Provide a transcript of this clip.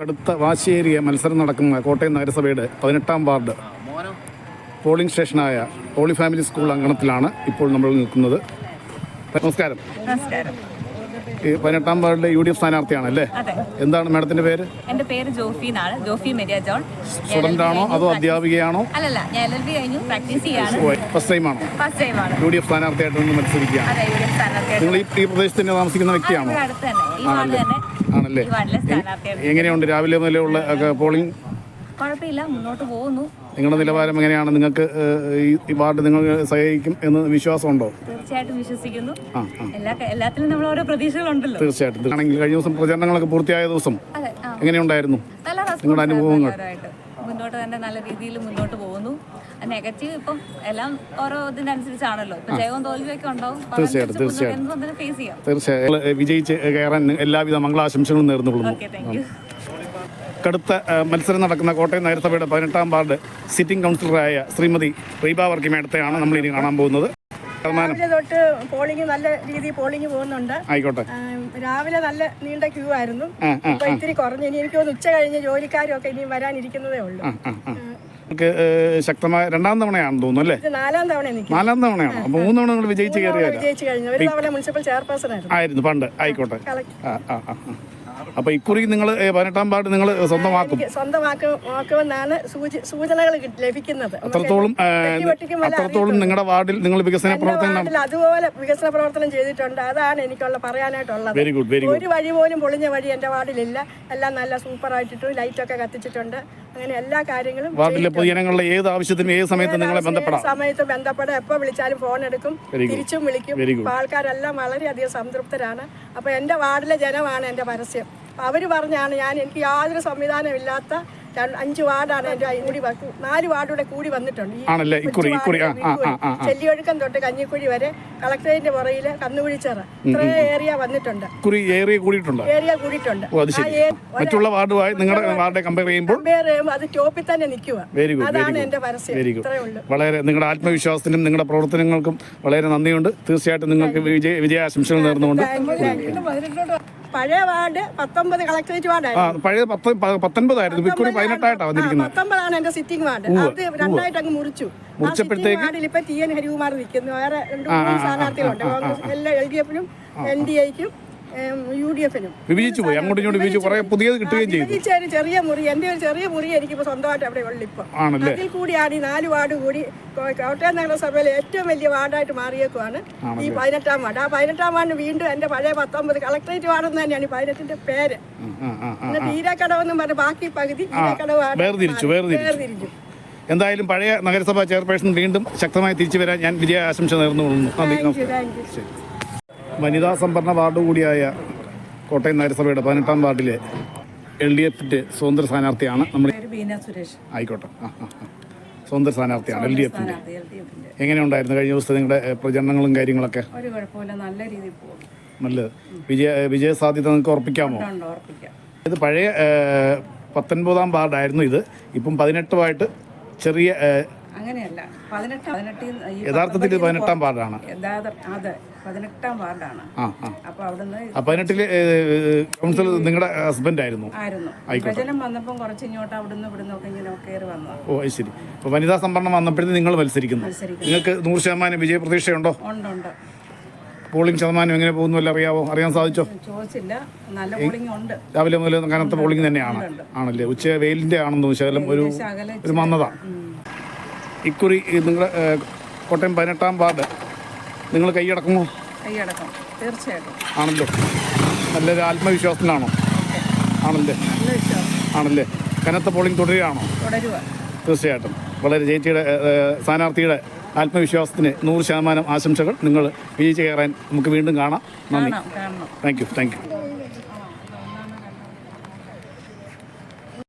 അടുത്ത വാശിയേറിയ മത്സരം നടക്കുന്ന കോട്ടയം നഗരസഭയുടെ 18-ാം വാർഡ് പോളിംഗ് സ്റ്റേഷനായ ഹോളി ഫാമിലി സ്കൂൾ അങ്കണത്തിലാണ് ഇപ്പോൾ നമ്മൾ നിൽക്കുന്നത്. നമസ്കാരം. ഈ 18-ാം വാർഡിലെ UDF സ്ഥാനാർത്ഥിയാണല്ലേ? എന്താണ് മാഡത്തിന്റെ പേര്? എന്റെ പേര് ജോഫി എന്നാണ്. ജോഫി മെരിയ ജോൺ. സ്റ്റുഡന്റ് ആണോ അതോ അധ്യാപികയാണോ? അല്ലല്ല, ഞാൻ LLB കഴിഞ്ഞു, പ്രാക്ടീസ് ചെയ്യാണ്. ഫസ്റ്റ് ടൈം ആണോ? ഫസ്റ്റ് ടൈം ആണ്. UDF സ്ഥാനാർത്ഥിയായിട്ട് നിന്ന് മത്സരിക്കുകയാണ്. അതെ, UDF സ്ഥാനാർത്ഥിയായിട്ട്. നിങ്ങൾ ഈ പ്രദേശത്ത് തന്നെ താമസിക്കുന്ന വ്യക്തിയാണോ? അടുത്ത് തന്നെ, ഈ വാർഡ് തന്നെ. ആണല്ലേ? ഈ വാർഡിലെ സ്ഥാനാർത്ഥിയാണ്. എങ്ങനെയുണ്ട് രാവിലെ മുതലുള്ള പോളിംഗ്? കുഴപ്പമില്ല, മുന്നോട്ട് പോകുന്നു. നിങ്ങളുടെ നിലവാരം എങ്ങനെയാണ്? നിങ്ങൾക്ക് ഈ വാർഡ് നിങ്ങൾ സഹായിക്കും എന്ന് വിശ്വാസമുണ്ടോ? തീർച്ചയായിട്ടും വിശ്വസിക്കുന്നു. എല്ലാത്തിലും നമ്മൾ ഓരോ പ്രതീക്ഷകളുണ്ടല്ലോ. തീർച്ചയായിട്ടും. ആണെങ്കിൽ കഴിഞ്ഞ ദിവസം പ്രചരണങ്ങളൊക്കെ പൂർത്തിയായ ദിവസം എങ്ങനെയുണ്ടായിരുന്നു നിങ്ങളുടെ അനുഭവങ്ങൾ? മുന്നോട്ട് തന്നെ നല്ല രീതിയിൽ മുന്നോട്ട് പോകുന്നു. നെഗറ്റീവ് ഇപ്പം എല്ലാം ഓരോ ഇതിനനുസരിച്ചാണല്ലോ. ഇപ്പൊ ജയവും തോൽവിയൊക്കെ ഉണ്ടാവും. തീർച്ചയായിട്ടും ഫേസ് ചെയ്യാം. തീർച്ചയായും വിജയിച്ച് കയറാൻ എല്ലാവിധ മംഗളാശംസകളും നേർന്നുകൊള്ളുന്നു. കടുത്ത മത്സരം നടക്കുന്ന കോട്ടയം നഗരസഭയുടെ 18-ാം വാർഡ് സിറ്റിംഗ് കൗൺസിലറായ ശ്രീമതി റീബ വർക്കി മേഡത്തെയാണ് നമ്മൾ ഇനി കാണാൻ പോകുന്നത്. തൊട്ട് പോളിംഗ് നല്ല രീതിയിൽ പോളിംഗ് പോകുന്നുണ്ട്. ആയിക്കോട്ടെ. രാവിലെ നല്ല നീണ്ട ക്യൂ ആയിരുന്നു. ഇപ്പൊ ഇത്തിരി കുറഞ്ഞു. ഇനി എനിക്ക് ഉച്ച കഴിഞ്ഞ് ജോലിക്കാരും ഒക്കെ ഇനി വരാനിരിക്കുന്നതേ ഉള്ളൂ. ശക്തമായ 2-ാം തവണയാണെന്ന് തോന്നുന്നു അല്ലേ? 4-ാം തവണ. 4-ാം തവണയാണ്. അപ്പൊ 3 തവണ നിങ്ങൾ വിജയിച്ച് കഴിഞ്ഞു. ഒരു തവണ മുനിസിപ്പൽ ചെയർപേഴ്സൺ ആയിരുന്നു പണ്ട്. ആയിക്കോട്ടെ. അപ്പൊ ഇക്കുറി നിങ്ങൾ 18-ാം വാർഡ് നിങ്ങൾ സ്വന്തമാക്കുമെന്നാണ് സൂചനകൾ ലഭിക്കുന്നത്. അത്രത്തോളം നിങ്ങളുടെ വാർഡിൽ നിങ്ങൾ വികസന പ്രവർത്തനം അതുപോലെ വികസന പ്രവർത്തനം ചെയ്തിട്ടുണ്ട്. അതാണ് എനിക്കുള്ള പറയാനായിട്ടുള്ളത്. Very good. ഒരു വഴി പോലും പൊളിഞ്ഞ വഴി എന്റെ വാർഡിലില്ല. എല്ലാം നല്ല സൂപ്പർ ആയിട്ടിട്ട് ലൈറ്റൊക്കെ കത്തിച്ചിട്ടുണ്ട്. അങ്ങനെ എല്ലാ കാര്യങ്ങളും വാർഡിലെ പൊതുജനങ്ങളുടെ ഏത് ആവശ്യത്തിനും ഏത് സമയത്തും നിങ്ങളെ ബന്ധപ്പെടാം. എപ്പോ വിളിച്ചാലും ഫോൺ എടുക്കും, തിരിച്ചും വിളിക്കും. ആൾക്കാരെല്ലാം വളരെയധികം സംതൃപ്തരാണ്. അപ്പൊ എന്റെ വാർഡിലെ ജനമാണ് എന്റെ പരസ്യം. അവര് പറഞ്ഞാണ് എനിക്ക് യാതൊരു സംവിധാനമില്ലാത്ത 5 വാർഡാണ് എന്റെ കൂടി 4 വാർഡൂടെ കൂടി വന്നിട്ടുണ്ട്. ചെല്ലിയൊഴുക്കം തൊട്ട് കഞ്ഞിക്കുഴി വരെ കളക്ടറേറ്റിന്റെ പുറയില് കന്നുകുഴിച്ചറ ഇത്രയും ഏരിയ വന്നിട്ടുണ്ട്. ഏരിയ കൂടിയിട്ടുണ്ട്. മറ്റുള്ള വാർഡുമായി നിങ്ങളുടെ വാർഡ് കമ്പയർ ചെയ്യുമ്പോൾ അത് ടോപ്പിൽ തന്നെ നിൽക്കുക. അതാണ് എന്റെ പരസ്യം. ഇത്രയേ ഉള്ളൂ. വളരെ നിങ്ങളുടെ ആത്മവിശ്വാസത്തിനും നിങ്ങളുടെ പ്രവർത്തനങ്ങൾക്കും വളരെ നന്ദിയുണ്ട്. തീർച്ചയായിട്ടും നിങ്ങൾക്ക് വിജയാശംസകൾ നേർന്നുകൊണ്ട്. പഴയ വാർഡ് 19 കളക്ടറേറ്റ് വാർഡായിരുന്നു. പഴയ 19 ആയിരുന്നു. 19 എന്റെ സിറ്റിംഗ് വാർഡ്. അത് 2ആയിട്ട് അങ്ങ് മുറിച്ചപ്പോഴത്തേക്ക് ഇപ്പൊ TN ഹരികുമാർ നിൽക്കുന്നു. വേറെ 2-3 സ്ഥാനാർത്ഥികളുണ്ട്. എല്ലാ LDF-നും NDA-ക്കും UDF-നും വിഭജിച്ചു പോയി. അങ്ങോട്ടും ഇങ്ങോട്ടും വിഭജിച്ചു. കുറെ പുതിയത് കിട്ടുകയും ചെയ്തു. ചെറിയ മുറി, എന്റെ ഒരു ചെറിയ മുറി എനിക്കിപ്പോ സ്വന്തമായിട്ട് അവിടെ ഉള്ളു. ഇപ്പൊ അതിൽ കൂടിയാണ് ഈ 4 വാർഡ് കൂടി കോട്ടയം നഗരസഭയിലെ ഏറ്റവും വലിയ വാർഡായിട്ട് മാറിയേക്കുവാണ് ഈ 18-ാം വാർഡ്. ആ 18-ാം വാർഡ് വീണ്ടും എന്റെ പഴയ 19 കളക്ടറേറ്റ് വാർഡെന്ന് തന്നെയാണ് ഈ 18-ന്റെ പേര്. പിന്നെ ഈരക്കടവെന്നും പറഞ്ഞ ബാക്കി പകുതി വേർതിരിച്ചു. എന്തായാലും പഴയ നഗരസഭാ ചെയർപേഴ്സൺ വീണ്ടും ശക്തമായി തിരിച്ചു വരാൻ ഞാൻ വിജയാശംസ നേർന്നുകൊള്ളുന്നു. വനിതാ സംവരണ വാർഡ് കൂടിയായ കോട്ടയം നഗരസഭയുടെ 18-ാം വാർഡിലെ LDF-ന്റെ സ്വതന്ത്ര സ്ഥാനാർത്ഥിയാണ് നമ്മൾ. ആയിക്കോട്ടെ. സ്വതന്ത്ര സ്ഥാനാർത്ഥിയാണ് LDF-ന്റെ. എങ്ങനെയുണ്ടായിരുന്നു കഴിഞ്ഞ ദിവസത്തെ നിങ്ങളുടെ പ്രചരണങ്ങളും കാര്യങ്ങളൊക്കെ? നല്ലത്. വിജയ സാധ്യത നിങ്ങൾക്ക് ഉറപ്പിക്കാമോ? ഇത് പഴയ 19-ാം വാർഡായിരുന്നു. ഇത് ഇപ്പം 18-ആയിട്ട് ചെറിയ അങ്ങനെയല്ല. യഥാർത്ഥത്തിൽ 18-ാം വാർഡാണ്. 18-ാം വാർഡാണ്. അപ്പൊ അവിടുന്ന് 18-ല് കൗൺസിലർ നിങ്ങളുടെ ഹസ്ബൻഡ് ആയിരുന്നു. വിഭജനം വന്നപ്പോൾ കുറച്ച് ഇങ്ങോട്ട് അവിടുന്ന് ഇവിടുന്നൊക്കെ ഇങ്ങനെ കയറി വന്നു. ഓ ശരി. അപ്പൊ വനിതാ സംവരണം വന്നപ്പോഴത്തേക്ക് നിങ്ങൾ മത്സരിക്കുന്നു. നിങ്ങൾക്ക് 100% വിജയ പ്രതീക്ഷയുണ്ടോ? ഉണ്ട്. പോളിംഗ് ശതമാനം എങ്ങനെ പോകുന്നു അറിയാൻ സാധിച്ചോ? ചോദിച്ചില്ല. നല്ല പോളിംഗ് ഉണ്ട്. രാവിലെ മുതൽ കനത്ത പോളിംഗ് തന്നെയാണ്. ആണല്ലേ? ഉച്ച വെയിലിന്റെ ആണെന്ന് ശകലം ഒരു മന്ദത. ഇക്കുറി നിങ്ങളുടെ കോട്ടയം 18-ാം വാർഡ് നിങ്ങൾ കൈയടക്കുമോ? കൈയടക്കും, തീർച്ചയായിട്ടും. ആണല്ലോ. നല്ലൊരു ആത്മവിശ്വാസത്തിലാണോ? ആണല്ലേ? കനത്ത പോളിംഗ് തുടരുക. തീർച്ചയായിട്ടും. വളരെ ചേച്ചിയുടെ സ്ഥാനാർത്ഥിയുടെ ആത്മവിശ്വാസത്തിന് 100% ആശംസകൾ. നിങ്ങൾ വിജയിച്ച് കയറാൻ നമുക്ക് വീണ്ടും കാണാം. നന്ദി. Thank you.